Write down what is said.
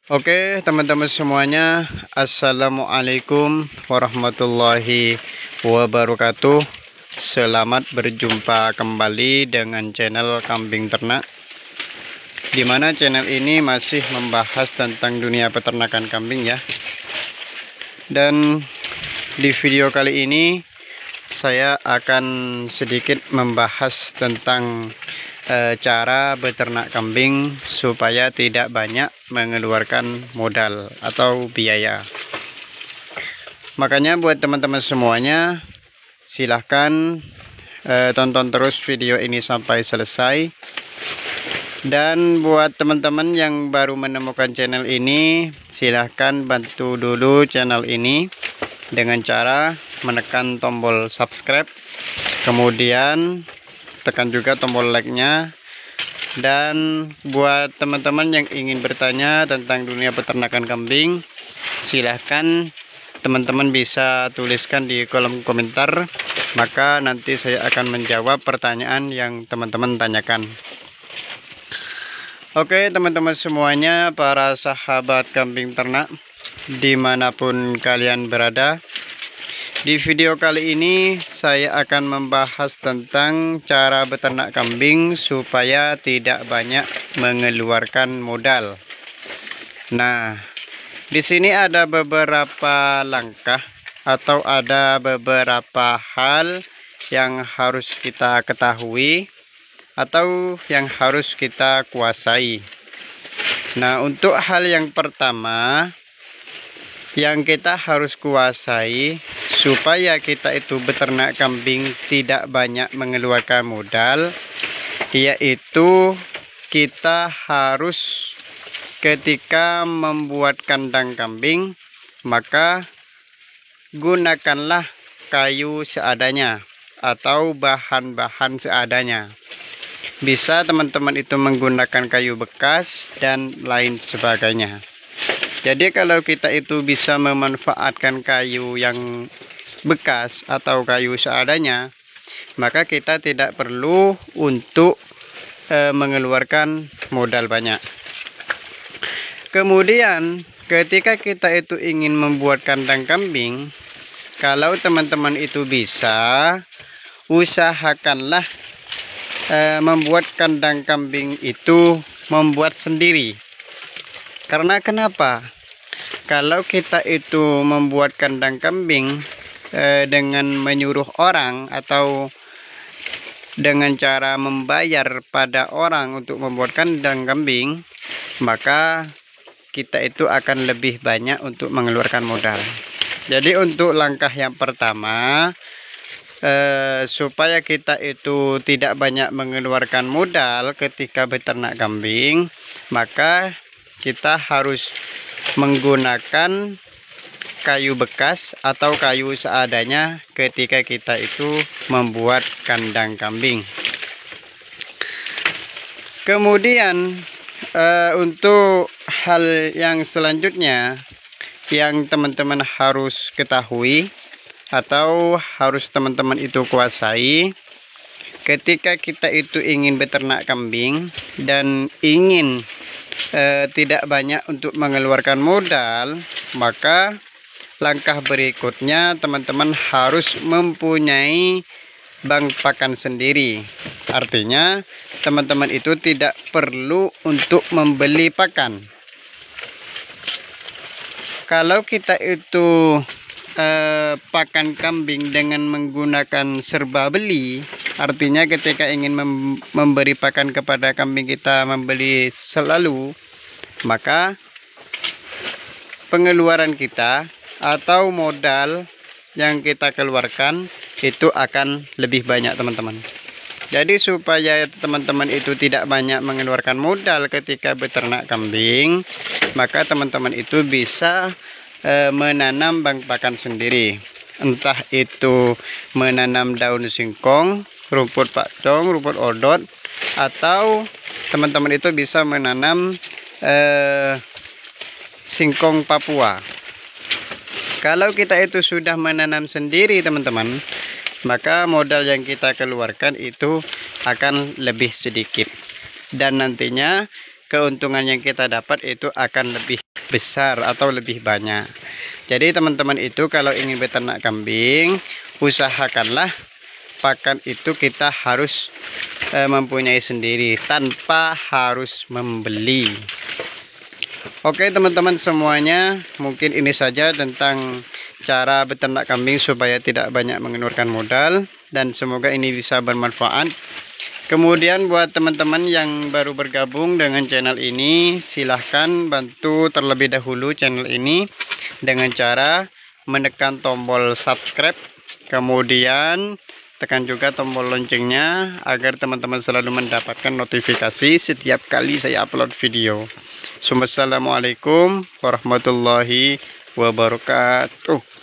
Oke, teman-teman semuanya, Assalamualaikum warahmatullahi wabarakatuh. Selamat berjumpa kembali dengan channel Kambing Ternak, di mana channel ini masih membahas tentang dunia peternakan kambing ya. Dan di video kali ini saya akan sedikit membahas tentang cara beternak kambing supaya tidak banyak mengeluarkan modal atau biaya. Makanya buat teman-teman semuanya, silahkan tonton terus video ini sampai selesai. Dan buat teman-teman yang baru menemukan channel ini, silahkan bantu dulu channel ini dengan cara menekan tombol subscribe, kemudian tekan juga tombol like-nya. Dan buat teman-teman yang ingin bertanya tentang dunia peternakan kambing, silahkan teman-teman bisa tuliskan di kolom komentar, maka nanti saya akan menjawab pertanyaan yang teman-teman tanyakan. Oke teman-teman semuanya, para sahabat kambing ternak dimanapun kalian berada, di video kali ini saya akan membahas tentang cara beternak kambing supaya tidak banyak mengeluarkan modal. Nah, di sini ada beberapa langkah atau ada beberapa hal yang harus kita ketahui atau yang harus kita kuasai. Nah, untuk hal yang pertama yang kita harus kuasai supaya kita itu beternak kambing tidak banyak mengeluarkan modal, yaitu kita harus ketika membuat kandang kambing, maka gunakanlah kayu seadanya atau bahan-bahan seadanya. Bisa teman-teman itu menggunakan kayu bekas dan lain sebagainya. Jadi kalau kita itu bisa memanfaatkan kayu yang bekas atau kayu seadanya, maka kita tidak perlu untuk mengeluarkan modal banyak. Kemudian ketika kita itu ingin membuat kandang kambing, kalau teman-teman itu bisa, usahakanlah membuat kandang kambing itu membuat sendiri. Karena kenapa? Kalau kita itu membuat kandang kambing dengan menyuruh orang atau dengan cara membayar pada orang untuk membuat kandang kambing, maka kita itu akan lebih banyak untuk mengeluarkan modal. Jadi untuk langkah yang pertama, supaya kita itu tidak banyak mengeluarkan modal ketika beternak kambing, maka kita harus menggunakan kayu bekas atau kayu seadanya ketika kita itu membuat kandang kambing. Kemudian untuk hal yang selanjutnya yang teman-teman harus ketahui atau harus teman-teman itu kuasai, ketika kita itu ingin beternak kambing dan ingin tidak banyak untuk mengeluarkan modal, maka langkah berikutnya teman-teman harus mempunyai bank pakan sendiri. Artinya teman-teman itu tidak perlu untuk membeli pakan. Kalau kita itu pakan kambing dengan menggunakan serba beli, artinya ketika ingin memberi pakan kepada kambing kita membeli selalu, maka pengeluaran kita atau modal yang kita keluarkan itu akan lebih banyak teman-teman. Jadi supaya teman-teman itu tidak banyak mengeluarkan modal ketika beternak kambing, maka teman-teman itu bisa menanam bank pakan sendiri. Entah itu menanam daun singkong, rumput pakcong, rumput odot, atau teman-teman itu bisa menanam singkong Papua. Kalau kita itu sudah menanam sendiri teman-teman, maka modal yang kita keluarkan itu akan lebih sedikit. Dan nantinya keuntungan yang kita dapat itu akan lebih besar atau lebih banyak. Jadi teman-teman itu kalau ingin beternak kambing, usahakanlah pakan itu kita harus mempunyai sendiri tanpa harus membeli. Oke teman-teman semuanya, mungkin ini saja tentang cara beternak kambing supaya tidak banyak mengeluarkan modal, dan semoga ini bisa bermanfaat. Kemudian buat teman-teman yang baru bergabung dengan channel ini, silahkan bantu terlebih dahulu channel ini dengan cara menekan tombol subscribe, kemudian tekan juga tombol loncengnya agar teman-teman selalu mendapatkan notifikasi setiap kali saya upload video. Assalamualaikum warahmatullahi wabarakatuh.